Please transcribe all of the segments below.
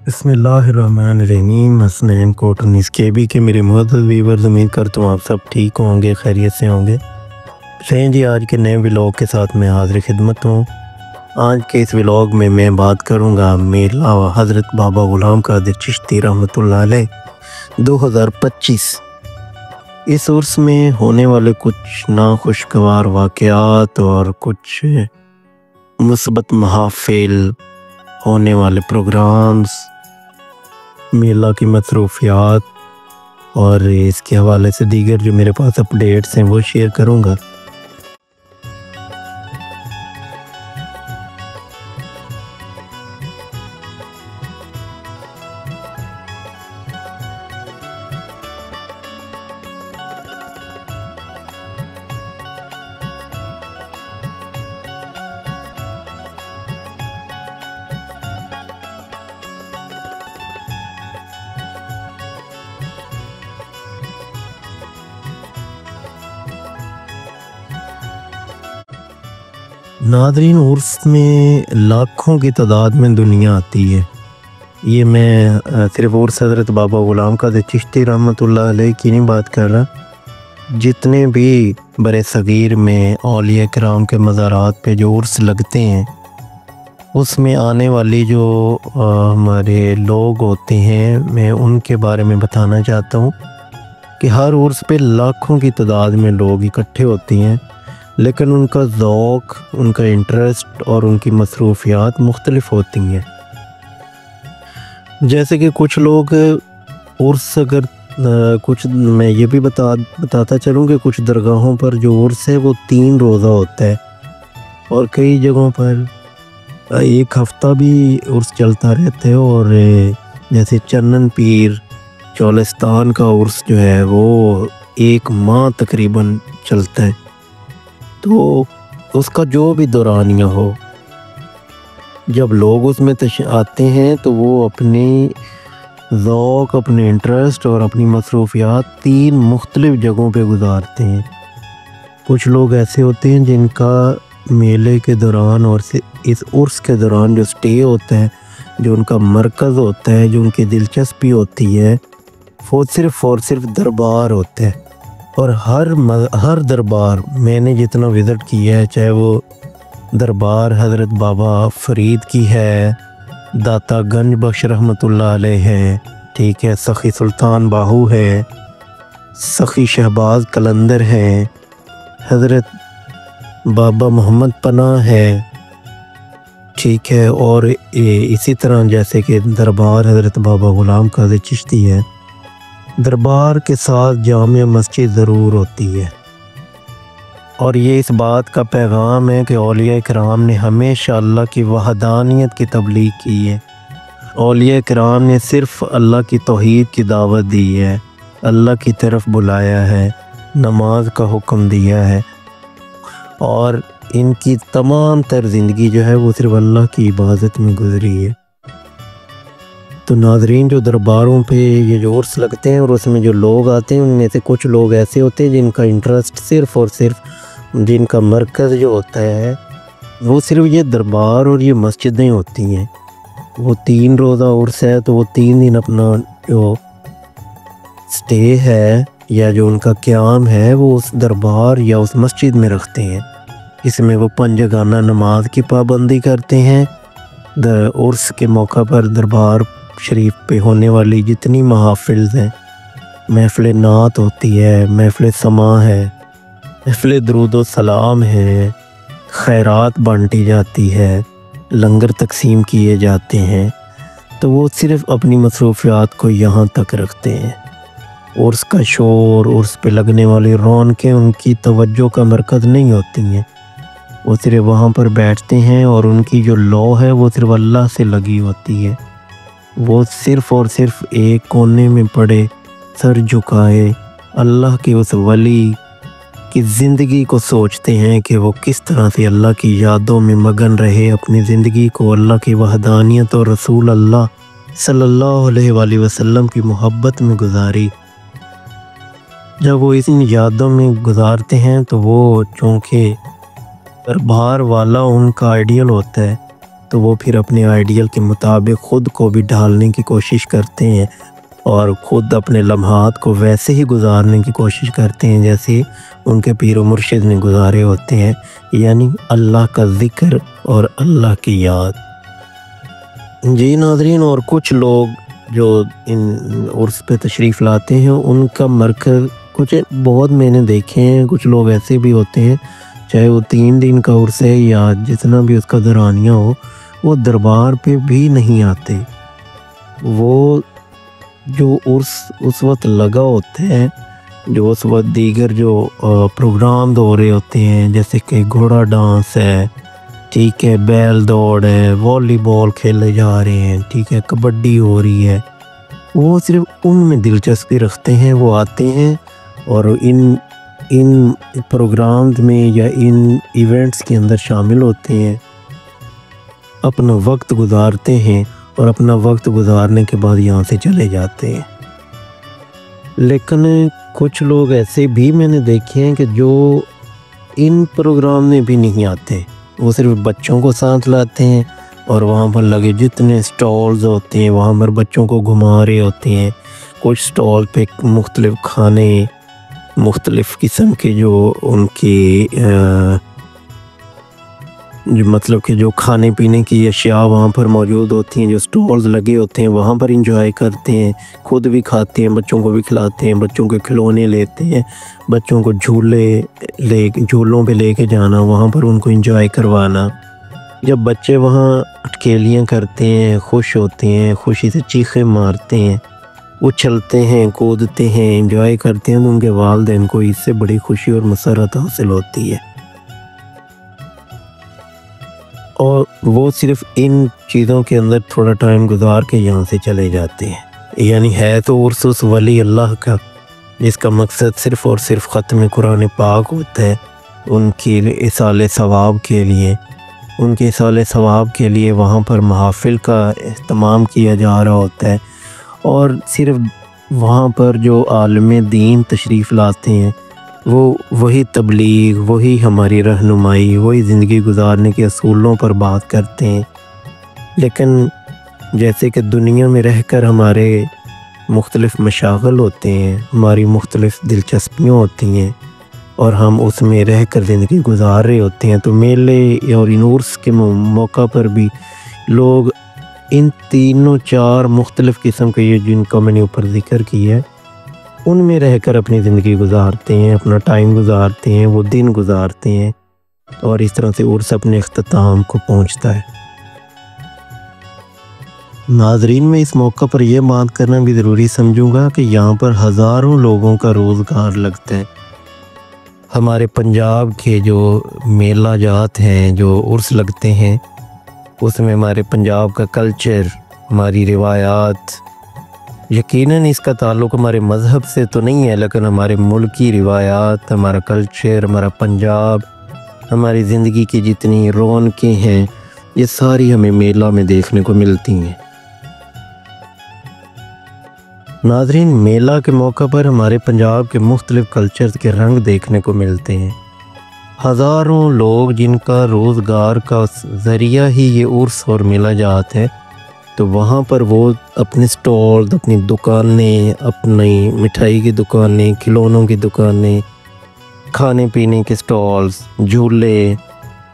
बिस्मिल्लाहिर्रहमानिर्रहीम। हसनैन कोटन इस के बी के मेरे मुअज़्ज़ज़ व्यूअर्स, उम्मीद करता हूँ आप सब ठीक होंगे, खैरियत से होंगे। सही जी, आज के नए व्लॉग के साथ मैं हाज़िर खिदमत हूँ। आज के इस व्लॉग में मैं बात करूँगा मेला हज़रत बाबा ग़ुलाम क़ादिर चिश्ती रहमतुल्लाह अलैह 2025। इस उर्स में होने वाले कुछ नाखुशगवार वाक़यात और कुछ मुस्बत महाफ़िल, होने वाले प्रोग्राम्स, मेला की मसरूफियात और इसके हवाले से दीगर जो मेरे पास अपडेट्स हैं वो शेयर करूँगा। नादरीन, उर्स में लाखों की तादाद में दुनिया आती है। ये मैं सिर्फ़ उर्स हज़रत बाबा ग़ुलाम क़ादिर चिश्ती रहमतुल्लाह अलैह की नहीं बात कर रहा, जितने भी बरे सग़ीर में औलिया किराम के मज़ारात पे जो उर्स लगते हैं, उसमें आने वाली जो हमारे लोग होते हैं, मैं उनके बारे में बताना चाहता हूँ कि हर उर्स पे लाखों की तादाद में लोग इकट्ठे होते हैं, लेकिन उनका ज़ौक़, उनका इंटरेस्ट और उनकी मसरूफियात मुख्तलिफ़ होती हैं। जैसे कि कुछ लोग उर्स अगर कुछ मैं ये भी बताता चलूँ कि कुछ दरगाहों पर जो उर्स है वो 3 रोज़ा होता है और कई जगहों पर 1 हफ़्ता भी उर्स चलता रहता है। और जैसे चन्नन पीर चोलिस्तान का उर्स जो है वो 1 माह तकरीबन चलता है। तो उसका जो भी दौरानिया हो, जब लोग उसमें आते हैं तो वो अपनी ज़ौक़, अपने इंटरेस्ट और अपनी मसरूफियात 3 मुख्तलिफ़ जगहों पे गुजारते हैं। कुछ लोग ऐसे होते हैं जिनका मेले के दौरान और इस उर्स के दौरान जो स्टे होता है, जो उनका मरकज़ होता है, जो उनकी दिलचस्पी होती है, वो सिर्फ़ और सिर्फ दरबार होता है। और हर दरबार मैंने जितना विज़िट किया है, चाहे वो दरबार हज़रत बाबा फ़रीद की है, दाता गंज बख्श रहमतुल्लाह अलैह है, ठीक है, सखी सुल्तान बाहू है, सखी शहबाज कलंदर है, हज़रत बाबा मोहम्मद पनाह है, ठीक है, और इसी तरह जैसे कि दरबार हज़रत बाबा ग़ुलाम क़ादिर चिश्ती है, दरबार के साथ जामिया मस्जिद ज़रूर होती है। और ये इस बात का पैगाम है कि औलिया किराम ने हमेशा अल्लाह की वहदानियत की तबलीग की है। औलिया किराम ने सिर्फ़ अल्लाह की तौहीद की दावत दी है, अल्लाह की तरफ बुलाया है, नमाज का हुक्म दिया है और इनकी तमाम तर ज़िंदगी जो है वो सिर्फ़ अल्लाह की इबादत में गुज़री है। तो नाज़रीन, जो दरबारों पे ये जो उर्स लगते हैं और उसमें जो लोग आते हैं, उनमें से कुछ लोग ऐसे होते हैं जिनका इंटरेस्ट सिर्फ़ और सिर्फ, जिनका मरकज़ जो होता है वो सिर्फ़ ये दरबार और ये मस्जिदें होती हैं। वो 3 रोज़ा उर्स है तो वो 3 दिन अपना जो स्टे है या जो उनका क़याम है वो उस दरबार या उस मस्जिद में रखते हैं। इसमें वो 5 जगाना नमाज की पाबंदी करते हैं। उर्स के मौका पर दरबार शरीफ पे होने वाली जितनी महाफ़िल हैं, महफ़िल नात होती है, महफ़िल समा है, महफ़िल दरूद व सलाम है, खैरात बांटी जाती है, लंगर तकसीम किए जाते हैं, तो वो सिर्फ़ अपनी मसरूफियात को यहाँ तक रखते हैं। उर्स का शोर, उर्स पे लगने वाली रौनकें उनकी तवज्जो का मरकज़ नहीं होती हैं। वो सिर्फ़ वहाँ पर बैठते हैं और उनकी जो लौ है वो सिर्फ़ अल्लाह से लगी होती है। वो सिर्फ़ और सिर्फ एक कोने में पड़े सर झुकाए अल्लाह के उस वली की ज़िंदगी को सोचते हैं कि वो किस तरह से अल्लाह की यादों में मगन रहे, अपनी ज़िंदगी को अल्लाह की वहदानियत और रसूल अल्लाह सल्लल्लाहु अलैहि वसल्लम की मोहब्बत में गुजारी। जब वो इन यादों में गुजारते हैं तो वो चूँकि दरबार वाला उनका आइडियल होता है, تو وہ پھر اپنے آئیڈیل کے مطابق خود کو بھی ڈھالنے کی کوشش کرتے ہیں اور خود اپنے لمحات کو ویسے ہی گزارنے کی کوشش کرتے ہیں جیسے ان کے پیر و مرشد نے گزارے ہوتے ہیں، یعنی اللہ کا ذکر اور اللہ کی یاد۔ جی ناظرین، اور کچھ لوگ جو ان عرس پہ تشریف لاتے ہیں ان کا مرکز کچھ بہت میں نے دیکھے ہیں، کچھ لوگ ایسے بھی ہوتے ہیں چاہے وہ 3 دن کا عرس ہے یا جتنا بھی اس کا دورانیہ ہو، وہ دربار پہ بھی نہیں آتے۔ وہ جو عرس اس وقت لگا ہوتا ہے، جو اس وقت دیگر جو پروگرام ہو رہے ہوتے ہیں جیسے کہ گھوڑا ڈانس ہے، ٹھیک ہے، بیل دوڑ ہے، والی بال کھیلے جا رہے ہیں، ٹھیک ہے، کبڈی ہو رہی ہے، وہ صرف ان میں دلچسپی رکھتے ہیں۔ وہ آتے ہیں اور ان پروگرامز میں یا ان ایونٹس کے اندر شامل ہوتے ہیں، اپنا وقت گزارتے ہیں اور اپنا وقت گزارنے کے بعد یہاں سے چلے جاتے ہیں۔ لیکن کچھ لوگ ایسے بھی میں نے دیکھے ہیں کہ جو ان پروگرام میں بھی نہیں آتے، وہ صرف بچوں کو ساتھ لاتے ہیں اور وہاں پر لگے جتنے سٹالز ہوتے ہیں وہاں پر بچوں کو گھما رہے ہوتے ہیں۔ کچھ سٹال پہ مختلف کھانے، مختلف قسم کے جو ان کی جو مطلب کہ جو کھانے پینے کی اشیاء وہاں پر موجود ہوتی ہیں، جو سٹالز لگے ہوتے ہیں وہاں پر انجوائے کرتے ہیں، خود بھی کھاتے ہیں، بچوں کو بھی کھلاتے ہیں، بچوں کے کھلونے لیتے ہیں، بچوں کو جھولوں پہ لے کے جانا، وہاں پر ان کو انجوائے کروانا۔ جب بچے وہاں اٹکیلیاں کرتے ہیں، خوش ہوتے ہیں، خوشی سے چیخیں مارتے ہیں، اچھلتے ہیں، کودتے ہیں، انجوائے کرتے ہیں، تو ان کے والدین کو اس سے بڑی خوشی اور مسرت حاصل ہوتی ہے، اور وہ صرف ان چیزوں کے اندر تھوڑا ٹائم گزار کے یہاں سے چلے جاتے ہیں۔ یعنی ہے تو عرس اس ولی اللہ کا جس کا مقصد صرف اور صرف ختم قرآن پاک ہوتا ہے، ان کی ایصال ثواب کے لیے، ان کے ایصال ثواب کے لیے وہاں پر محافل کا اہتمام کیا جا رہا ہوتا ہے، اور صرف وہاں پر جو عالم دین تشریف لاتے ہیں وہ وہی تبلیغ، وہی ہماری رہنمائی، وہی زندگی گزارنے کے اصولوں پر بات کرتے ہیں۔ لیکن جیسے کہ دنیا میں رہ کر ہمارے مختلف مشاغل ہوتے ہیں، ہماری مختلف دلچسپیاں ہوتی ہیں، اور ہم اس میں رہ کر زندگی گزار رہے ہوتے ہیں، تو میلے اور ان عرس کے موقع پر بھی لوگ ان 3-4 مختلف قسم کے یہ جن کا میں نے اوپر ذکر کیا ہے ان میں رہ کر اپنی زندگی گزارتے ہیں، اپنا ٹائم گزارتے ہیں، وہ دن گزارتے ہیں، اور اس طرح سے عرس اپنے اختتام کو پہنچتا ہے۔ ناظرین، میں اس موقع پر یہ بات کرنا بھی ضروری سمجھوں گا کہ یہاں پر ہزاروں لوگوں کا روزگار لگتا ہے۔ ہمارے پنجاب کے جو میلہ جات ہیں، جو عرس لگتے ہیں، اس میں ہمارے پنجاب کا کلچر، ہماری روایات، یقیناً اس کا تعلق ہمارے مذہب سے تو نہیں ہے، لیکن ہمارے ملک کی روایات، ہمارا کلچر، ہمارا پنجاب، ہماری زندگی کی جتنی رونقیں ہیں، یہ ساری ہمیں میلہ میں دیکھنے کو ملتی ہیں۔ ناظرین، میلہ کے موقع پر ہمارے پنجاب کے مختلف کلچرز کے رنگ دیکھنے کو ملتے ہیں۔ ہزاروں لوگ جن کا روزگار کا ذریعہ ہی یہ عرس اور میلہ جات ہے، تو وہاں پر وہ اپنے سٹال، اپنی دکانیں، اپنی مٹھائی کی دکانیں، کھلونوں کی دکانیں، کھانے پینے کے سٹالز، جھولے،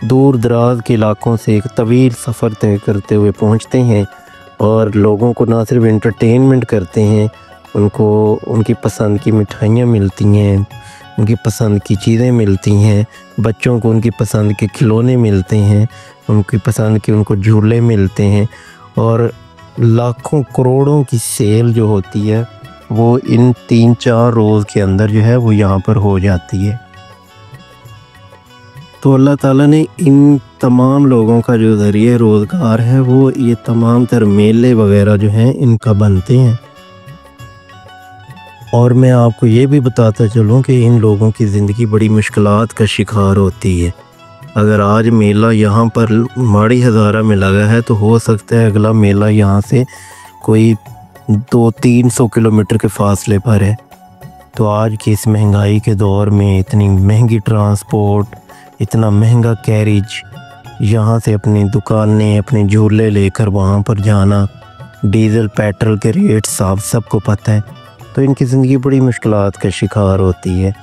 دور دراز کے علاقوں سے ایک طویل سفر طے کرتے ہوئے پہنچتے ہیں، اور لوگوں کو نہ صرف انٹرٹینمنٹ کرتے ہیں، ان کو ان کی پسند کی مٹھائیاں ملتی ہیں، ان کی پسند کی چیزیں ملتی ہیں، بچوں کو ان کی پسند کے کھلونے ملتے ہیں، ان کی پسند کے ان کو جھولے ملتے ہیں، اور لاکھوں کروڑوں کی سیل جو ہوتی ہے وہ ان 3-4 روز کے اندر جو ہے وہ یہاں پر ہو جاتی ہے۔ تو اللہ تعالیٰ نے ان تمام لوگوں کا جو ذریعہ روزگار ہے وہ یہ تمام تر میلے وغیرہ جو ہیں ان کا بنتے ہیں۔ اور میں آپ کو یہ بھی بتاتا چلوں کہ ان لوگوں کی زندگی بڑی مشکلات کا شکار ہوتی ہے۔ اگر آج میلہ یہاں پر ماڑی ہزارہ میں لگا ہے تو ہو سکتا ہے اگلا میلہ یہاں سے کوئی 200-300 کلومیٹر کے فاصلے پر ہے۔ تو آج کی اس مہنگائی کے دور میں اتنی مہنگی ٹرانسپورٹ، اتنا مہنگا کیریج، यहाँ से अपनी दुकानें, अपने झूले लेकर वहाँ पर जाना, डीज़ल पेट्रोल के रेट साफ सबको पता है। तो इनकी ज़िंदगी बड़ी मुश्किलात का शिकार होती है।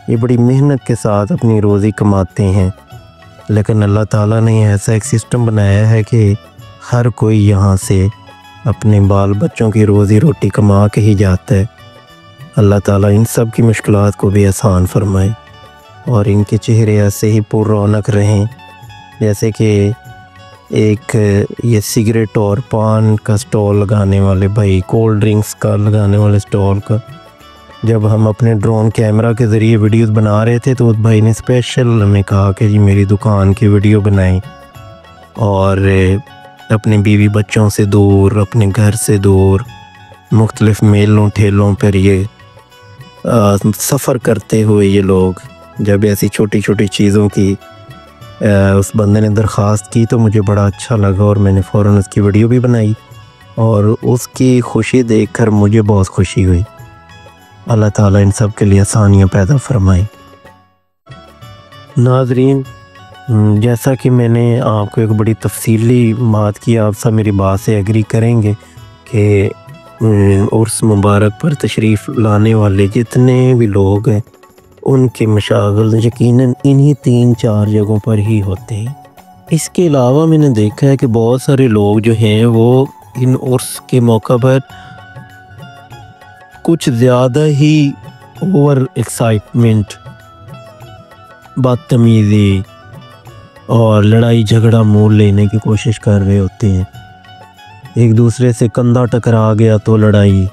ये बड़ी मेहनत के साथ अपनी रोज़ी कमाते हैं, लेकिन अल्लाह ताला ने ऐसा एक सिस्टम बनाया है कि हर कोई यहाँ से अपने बाल बच्चों की रोज़ी रोटी कमा के ही जाता है। अल्लाह ताला इन सब की मुश्किलात को भी आसान फरमाए और इनके चेहरे ऐसे ही पुर रौनक रहें जैसे कि एक ये सिगरेट और पान का स्टॉल लगाने वाले भाई, कोल्ड ड्रिंक्स का लगाने वाले स्टॉल का, जब हम अपने ड्रोन कैमरा के ज़रिए वीडियोस बना रहे थे तो उस भाई ने स्पेशल हमें कहा कि जी मेरी दुकान की वीडियो बनाएं और अपने बीवी बच्चों से दूर, अपने घर से दूर, मुख्तलिफ़ मेलों ठेलों पर ये सफ़र करते हुए ये लोग जब ऐसी छोटी छोटी चीज़ों की उस बंदे ने दरख्वास्त की तो मुझे बड़ा अच्छा लगा और मैंने फ़ौरन उसकी वीडियो भी बनाई और उसकी खुशी देखकर मुझे बहुत खुशी हुई। अल्लाह ताला इन सब के लिए आसानियाँ पैदा फरमाए। नाज़रीन, जैसा कि मैंने आपको एक बड़ी तफसीली बात की, आप सब मेरी बात से एग्री करेंगे कि उर्स मुबारक पर तशरीफ़ लाने वाले जितने भी लोग हैं उनके मशागल यकीनन इन्हीं 3-4 जगहों पर ही होते हैं। इसके अलावा मैंने देखा है कि बहुत सारे लोग जो हैं वो इन उर्स के मौका पर कुछ ज़्यादा ही ओवर एक्साइटमेंट, बदतमीज़ी और लड़ाई झगड़ा मोल लेने की कोशिश कर रहे होते हैं। एक दूसरे से कंधा टकरा गया तो लड़ाई,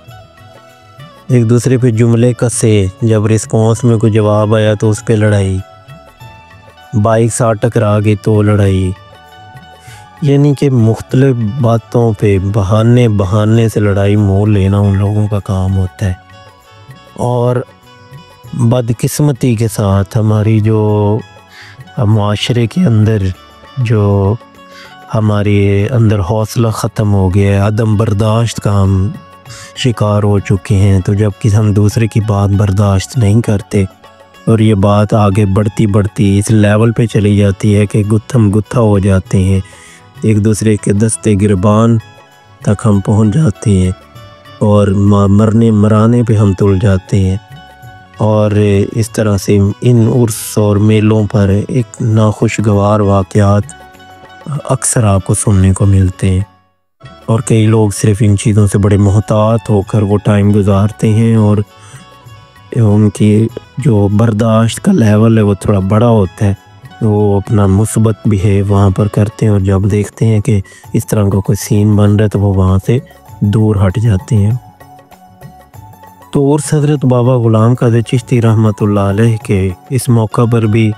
एक दूसरे पे जुमले कसे, जब रिस्पॉन्स में कोई जवाब आया तो उस पे लड़ाई, बाइक साथ टकरा गई तो लड़ाई, यानी कि मुख्तलिफ बातों पे बहाने से लड़ाई मोल लेना उन लोगों का काम होता है। और बदकिस्मती के साथ हमारी जो माशरे के अंदर जो हमारे अंदर हौसला ख़त्म हो गया है, अदम बर्दाश्त का हम शिकार हो चुके हैं। तो जब कि हम दूसरे की बात बर्दाश्त नहीं करते और ये बात आगे बढ़ती इस लेवल पे चली जाती है कि गुत्थम गुत्था हो जाते हैं, एक दूसरे के दस्ते गिरबान तक हम पहुंच जाते हैं और मरने मराने पे हम तुल जाते हैं। और इस तरह से इन उर्स और मेलों पर एक नाखुशगवार वाक़यात अक्सर आपको सुनने को मिलते हैं और कई लोग सिर्फ़ इन चीज़ों से बड़े मोहतात होकर वो टाइम गुजारते हैं और उनकी जो बर्दाश्त का लेवल है वो थोड़ा बड़ा होता है, वो अपना मुस्बत बिहेव वहाँ पर करते हैं और जब देखते हैं कि इस तरह का कोई सीन बन रहा है तो वो वहाँ से दूर हट जाते हैं। तो उर्स हज़रत बाबा ग़ुलाम क़ादिर चिश्ती रहमतुल्लाह अलैह के इस मौका पर भी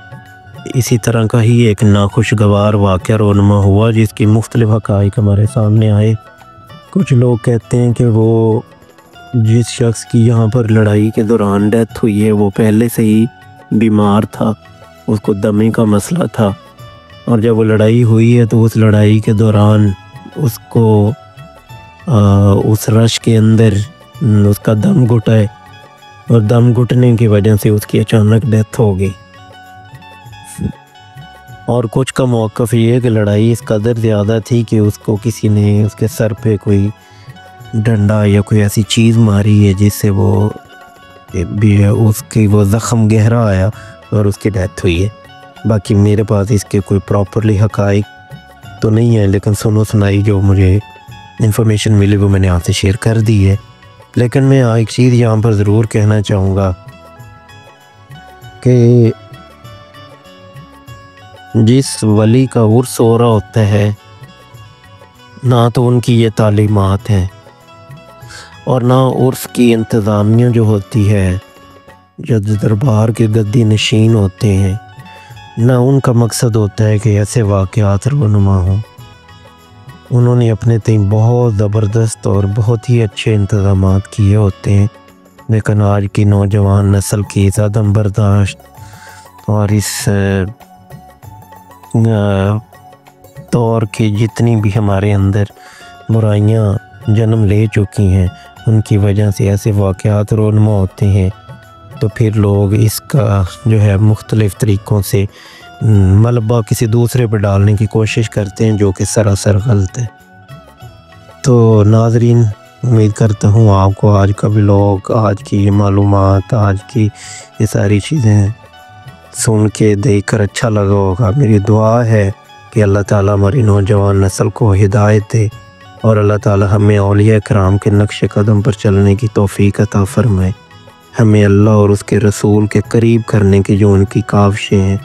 इसी तरह का ही एक नाखुशगवार वाक़या रोनमा हुआ जिसकी मुख्तलिफ़ हक़ाइक़ हमारे सामने आए। कुछ लोग कहते हैं कि वो जिस शख्स की यहाँ पर लड़ाई के दौरान डेथ हुई है वो पहले से ही बीमार था, उसको दमे का मसला था और जब वो लड़ाई हुई है तो उस लड़ाई के दौरान उसको उस रश के अंदर उसका दम घुटा है और दम घुटने की वजह से उसकी अचानक डेथ हो गई। और कुछ का मौक़िफ़ ये है कि लड़ाई इस कदर ज़्यादा थी कि उसको किसी ने उसके सर पे कोई डंडा या कोई ऐसी चीज़ मारी है जिससे वो उसकी वो ज़ख़म गहरा आया और उसकी डेथ हुई है। बाकी मेरे पास इसके कोई प्रॉपरली हक़ाइक़ तो नहीं है, लेकिन सुनो सुनाई जो मुझे इन्फॉर्मेशन मिली वो मैंने आपसे शेयर कर दी है। लेकिन मैं एक चीज़ यहाँ पर ज़रूर कहना चाहूँगा कि जिस वली का उर्स हो रहा होता है ना तो उनकी ये तालीमात हैं और ना उर्स की इंतज़ामिया जो होती है, जो दरबार के गद्दी नशीन होते हैं, ना उनका मकसद होता है कि ऐसे वाक़यात रोनुमा हों। उन्होंने अपने तय बहुत ज़बरदस्त और बहुत ही अच्छे इंतज़ामात किए होते हैं, लेकिन आज की नौजवान नस्ल की इस अदम बर्दाश्त और इस दौर की जितनी भी हमारे अंदर बुराइयां जन्म ले चुकी हैं उनकी वजह से ऐसे वाक़यात रोनुमा होते हैं। तो फिर लोग इसका जो है मुख्तलिफ़ तरीक़ों से ملبہ کسی دوسرے پہ ڈالنے کی کوشش کرتے ہیں، جو کہ سراسر غلط ہے۔ تو ناظرین، امید کرتا ہوں آپ کو آج کا ولاگ، آج کی یہ معلومات، آج کی یہ ساری چیزیں سن کے دیکھ کر اچھا لگا ہوگا۔ میری دعا ہے کہ اللہ تعالیٰ ہماری نوجوان نسل کو ہدایت دے، اور اللہ تعالیٰ ہمیں اولیاء کرام کے نقش قدم پر چلنے کی توفیق عطا فرمائے۔ ہمیں اللہ اور اس کے رسول کے قریب کرنے کی جو ان کی کاوشیں ہیں،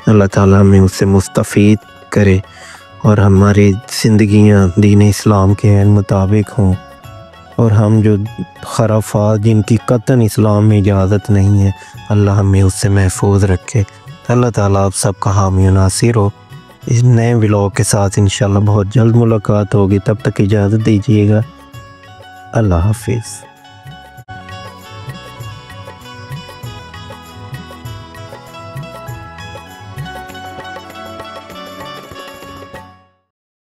اللہ تعالیٰ ہمیں اس سے مستفید کرے، اور ہماری زندگیاں دین اسلام کے مطابق ہوں، اور ہم جو خرافات جن کی قطعاً اسلام میں اجازت نہیں ہے، اللہ ہمیں اس سے محفوظ رکھے۔ اللہ تعالیٰ آپ سب کا حامی و ناصر ہو۔ اس نئے ولاگ کے ساتھ انشاءاللہ بہت جلد ملاقات ہوگی، تب تک اجازت دیجیے گا۔ اللہ حافظ۔